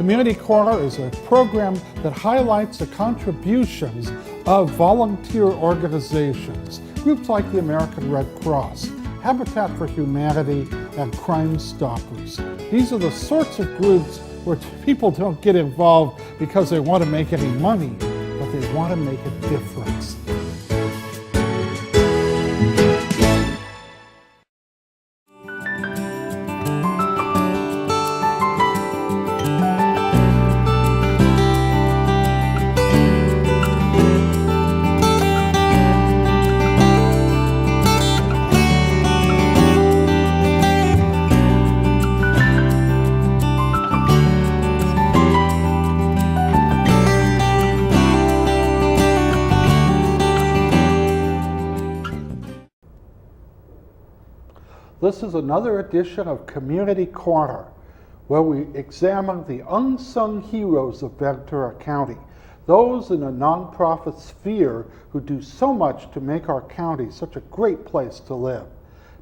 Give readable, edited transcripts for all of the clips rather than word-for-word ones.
Community Corner is a program that highlights the contributions of volunteer organizations, groups like the American Red Cross, Habitat for Humanity, and Crime Stoppers. These are the sorts of groups where people don't get involved because they want to make any money, but they want to make a difference. This is another edition of Community Corner, where we examine the unsung heroes of Ventura County, those in a nonprofit sphere who do so much to make our county such a great place to live.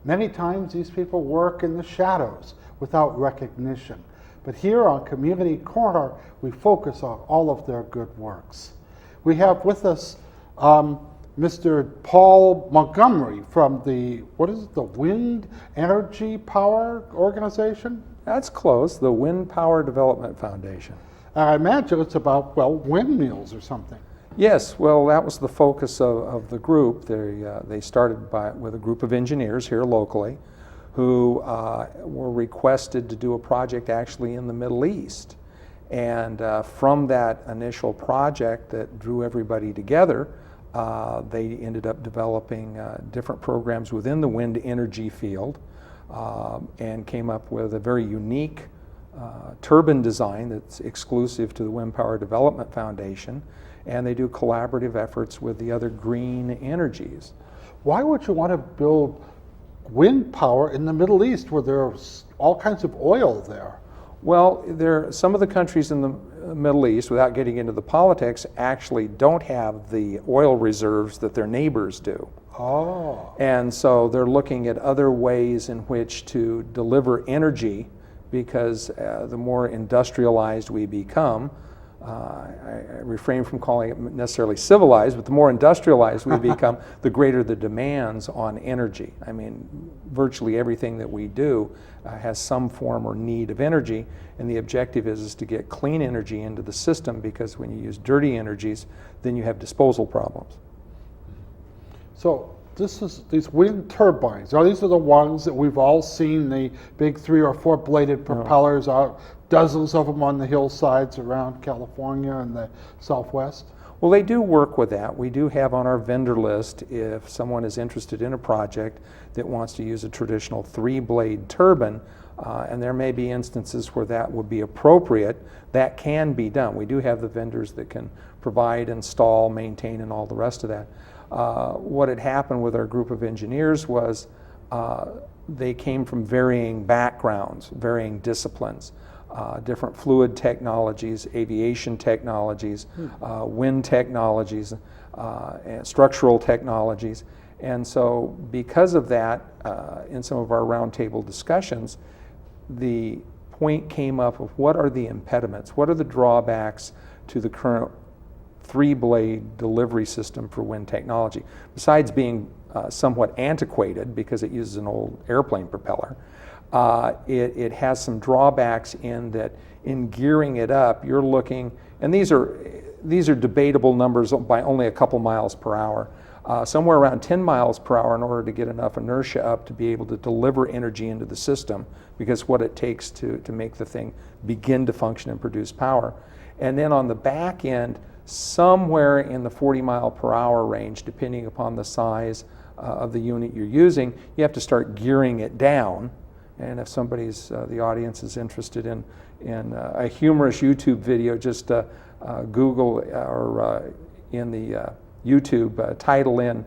Many times these people work in the shadows without recognition, but here on Community Corner we focus on all of their good works. We have with us Mr. Paul Montgomery from the, what is it, the Wind Energy Power Organization? That's close, the Wind Power Development Foundation. I imagine it's about, well, windmills or something. Yes, well, that was the focus of the group. They started with a group of engineers here locally who were requested to do a project actually in the Middle East. And from that initial project that drew everybody together, they ended up developing different programs within the wind energy field and came up with a very unique turbine design that's exclusive to the Wind Power Development Foundation, and they do collaborative efforts with the other green energies. Why would you want to build wind power in the Middle East where there's all kinds of oil there? Well, some of the countries in the Middle East, without getting into the politics, actually don't have the oil reserves that their neighbors do. Oh. And so they're looking at other ways in which to deliver energy, because the more industrialized we become, I refrain from calling it necessarily civilized, but the more industrialized we become, the greater the demands on energy. I mean, virtually everything that we do has some form or need of energy, and the objective is to get clean energy into the system, because when you use dirty energies, then you have disposal problems. So these wind turbines, these are the ones that we've all seen, the big 3 or 4 bladed propellers, dozens of them on the hillsides around California and the Southwest? Well, they do work with that. We do have on our vendor list, if someone is interested in a project that wants to use a traditional 3-blade turbine, and there may be instances where that would be appropriate, that can be done. We do have the vendors that can provide, install, maintain, and all the rest of that. What had happened with our group of engineers was they came from varying backgrounds, varying disciplines. Different fluid technologies, aviation technologies, wind technologies, and structural technologies. And so because of that, in some of our roundtable discussions, the point came up of what are the impediments, what are the drawbacks to the current 3-blade delivery system for wind technology, besides being somewhat antiquated because it uses an old airplane propeller. It has some drawbacks in that in gearing it up, you're looking, and these are debatable numbers by only a couple miles per hour, somewhere around 10 miles per hour in order to get enough inertia up to be able to deliver energy into the system, because what it takes to make the thing begin to function and produce power. And then on the back end, somewhere in the 40 mile per hour range, depending upon the size of the unit you're using, you have to start gearing it down. And if the audience is interested in a humorous YouTube video, just Google or in the YouTube, title in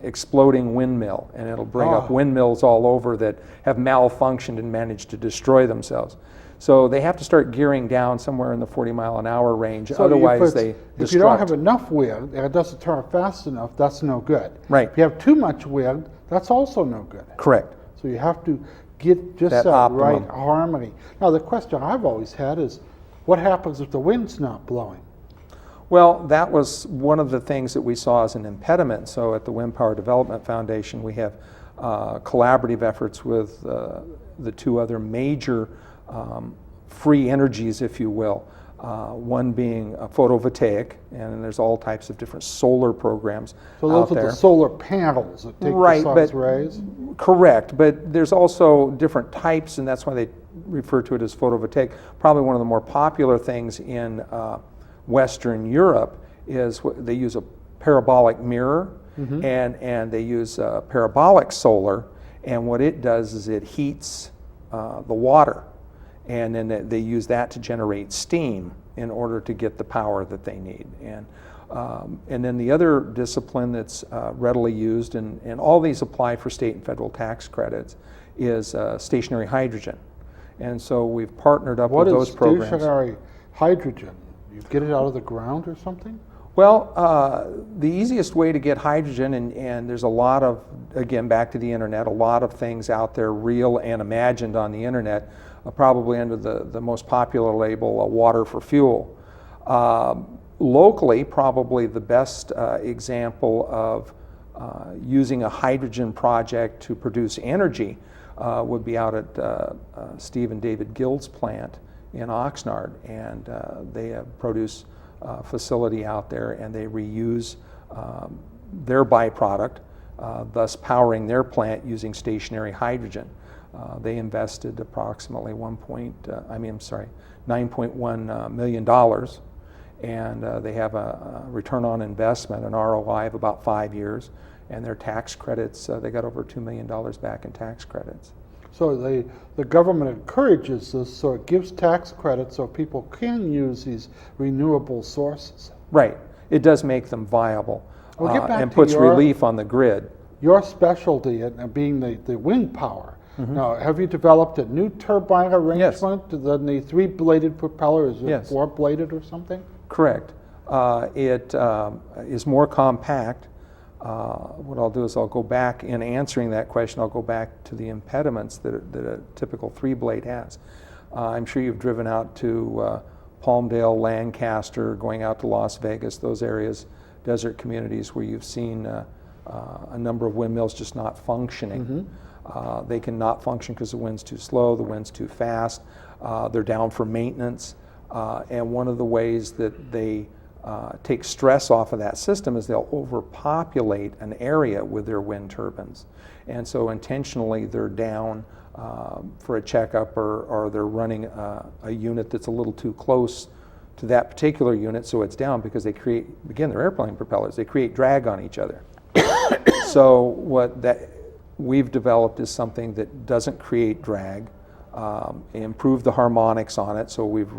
exploding windmill, and it'll bring up windmills all over that have malfunctioned and managed to destroy themselves. So they have to start gearing down somewhere in the 40 mile an hour range, so otherwise they destruct. If you don't have enough wind and it doesn't turn fast enough, that's no good. Right. If you have too much wind, that's also no good. Correct. So you have to get just that right harmony. Now the question I've always had is, What happens if the wind's not blowing? Well, that was one of the things that we saw as an impediment. So at the Wind Power Development Foundation, we have collaborative efforts with the two other major free energies, if you will. One being photovoltaic, and there's all types of different solar programs So those out are there. the solar panels that take Right, the but sun's rays? correct, but there's also different types, and that's why they refer to it as photovoltaic. Probably one of the more popular things in Western Europe is they use a parabolic mirror, and they use parabolic solar, and what it does is it heats the water, and then they use that to generate steam in order to get the power that they need. And then the other discipline that's readily used, and all these apply for state and federal tax credits, is stationary hydrogen. And so we've partnered up with those programs. What is stationary hydrogen? You get it out of the ground or something? Well, the easiest way to get hydrogen, and there's a lot of, again, back to the internet, a lot of things out there, real and imagined on the internet, probably under the most popular label, water for fuel. Locally, probably the best example of using a hydrogen project to produce energy would be out at Steve and David Gill's plant in Oxnard, and they produce a facility out there, and they reuse their byproduct, thus powering their plant using stationary hydrogen. They invested approximately $9.1 million, and they have a return on investment, an ROI of about 5 years, and their tax credits, they got over $2 million back in tax credits. So the government encourages this, so it gives tax credits so people can use these renewable sources. Right. It does make them viable, Well, get back and to puts your- relief on the grid. Your specialty being the wind power. Now, have you developed a new turbine arrangement than the three-bladed propeller? Is it Yes. four-bladed or something? Correct. It is more compact. What I'll do is I'll go back, in answering that question, I'll go back to the impediments that a typical three-blade has. I'm sure you've driven out to Palmdale, Lancaster, going out to Las Vegas, those areas, desert communities where you've seen a number of windmills just not functioning. They can not function because the wind's too slow, the wind's too fast, they're down for maintenance, and one of the ways that they take stress off of that system is they'll overpopulate an area with their wind turbines. And so intentionally they're down for a checkup, or they're running a unit that's a little too close to that particular unit, so it's down because they create, again, they're airplane propellers, they create drag on each other. So what we've developed is something that doesn't create drag, improve the harmonics on it, so we've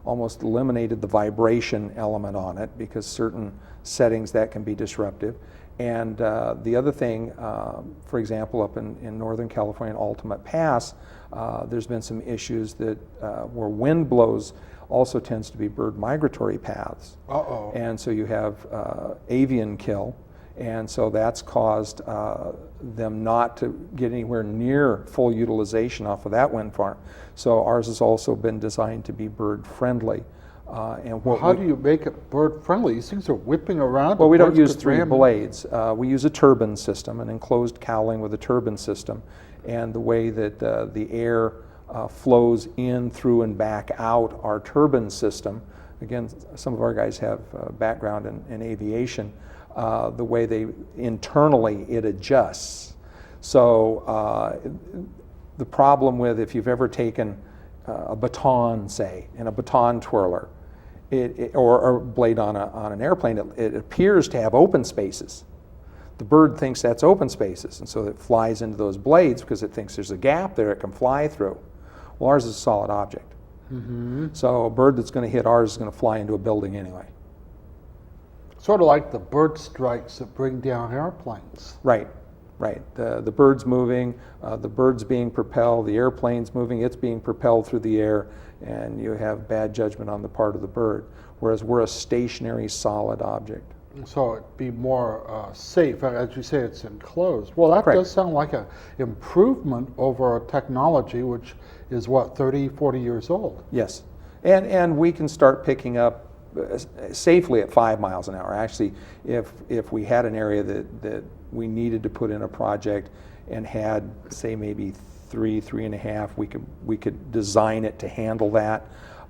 almost eliminated the vibration element on it, because certain settings that can be disruptive. And the other thing, for example, up in Northern California, Ultimate Pass, there's been some issues that where wind blows also tends to be bird migratory paths. Uh-oh. And so you have avian kill, and so that's caused them not to get anywhere near full utilization off of that wind farm. So ours has also been designed to be bird friendly. How do you make it bird friendly? These things are whipping around. Well, we don't birds use could three ram- blades. We use a turbine system, an enclosed cowling with a turbine system, and the way that the air flows in, through, and back out our turbine system. Again, some of our guys have background in aviation. The way they internally it adjusts. So the problem with, if you've ever taken a baton, say, and a baton twirler, or a blade on an airplane, it appears to have open spaces. The bird thinks that's open spaces, and so it flies into those blades because it thinks there's a gap there it can fly through. Well, ours is a solid object. So a bird that's going to hit ours is going to fly into a building anyway. Sort of like the bird strikes that bring down airplanes. Right, right. The bird's moving, the bird's being propelled, the airplane's moving, it's being propelled through the air, and you have bad judgment on the part of the bird, whereas we're a stationary, solid object. So it'd be more safe. As you say, it's enclosed. Well, that Correct. does sound like an improvement over a technology which is, what, 30, 40 years old? Yes, And we can start picking up safely at 5 miles an hour. Actually, if we had an area that we needed to put in a project and had, say, maybe 3.5, we could design it to handle that,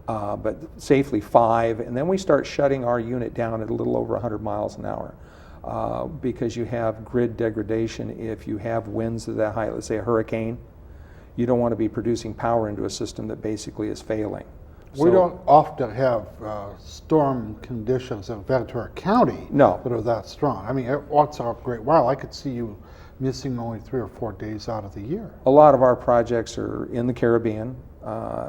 but safely 5, and then we start shutting our unit down at a little over 100 miles an hour. Because you have grid degradation if you have winds of that height, let's say a hurricane. You don't want to be producing power into a system that basically is failing. We don't often have storm conditions in Ventura County No. that are that strong. I mean, once in a great while, I could see you missing only 3 or 4 days out of the year. A lot of our projects are in the Caribbean.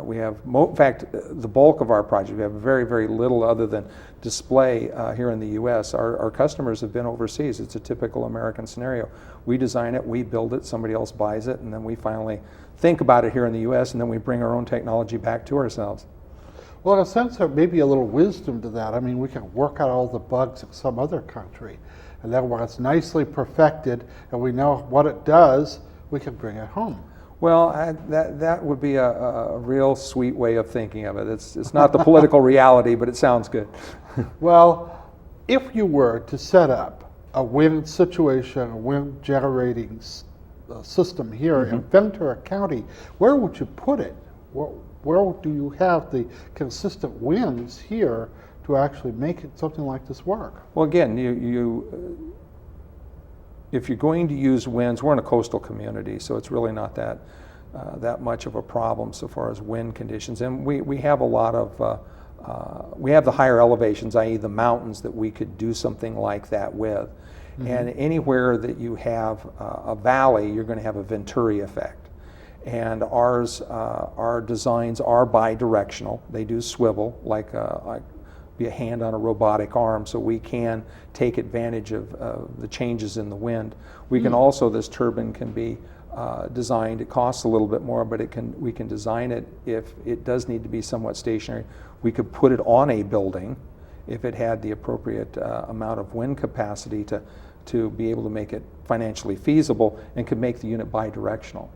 We have, in fact, the bulk of our projects, we have very, very little other than display here in the U.S. Our customers have been overseas. It's a typical American scenario. We design it, we build it, somebody else buys it, and then we finally think about it here in the U.S., and then we bring our own technology back to ourselves. Well, in a sense, there may be a little wisdom to that. I mean, we can work out all the bugs in some other country, and then when it's nicely perfected and we know what it does, we can bring it home. Well, that would be a real sweet way of thinking of it. It's not the political reality, but it sounds good. Well, if you were to set up a wind situation, a wind generating system here in Ventura County, where would you put it? Where do you have the consistent winds here to actually make it something like this work? Well, again, if you're going to use winds, we're in a coastal community, so it's really not that much of a problem so far as wind conditions. And we have a lot of, we have the higher elevations, i.e. the mountains, that we could do something like that with. And anywhere that you have a valley, you're going to have a Venturi effect. And our designs are bi-directional. They do swivel like be a hand on a robotic arm, so we can take advantage of the changes in the wind. We can also, this turbine can be designed, it costs a little bit more, but we can design it if it does need to be somewhat stationary. We could put it on a building if it had the appropriate amount of wind capacity to be able to make it financially feasible, and could make the unit bi-directional.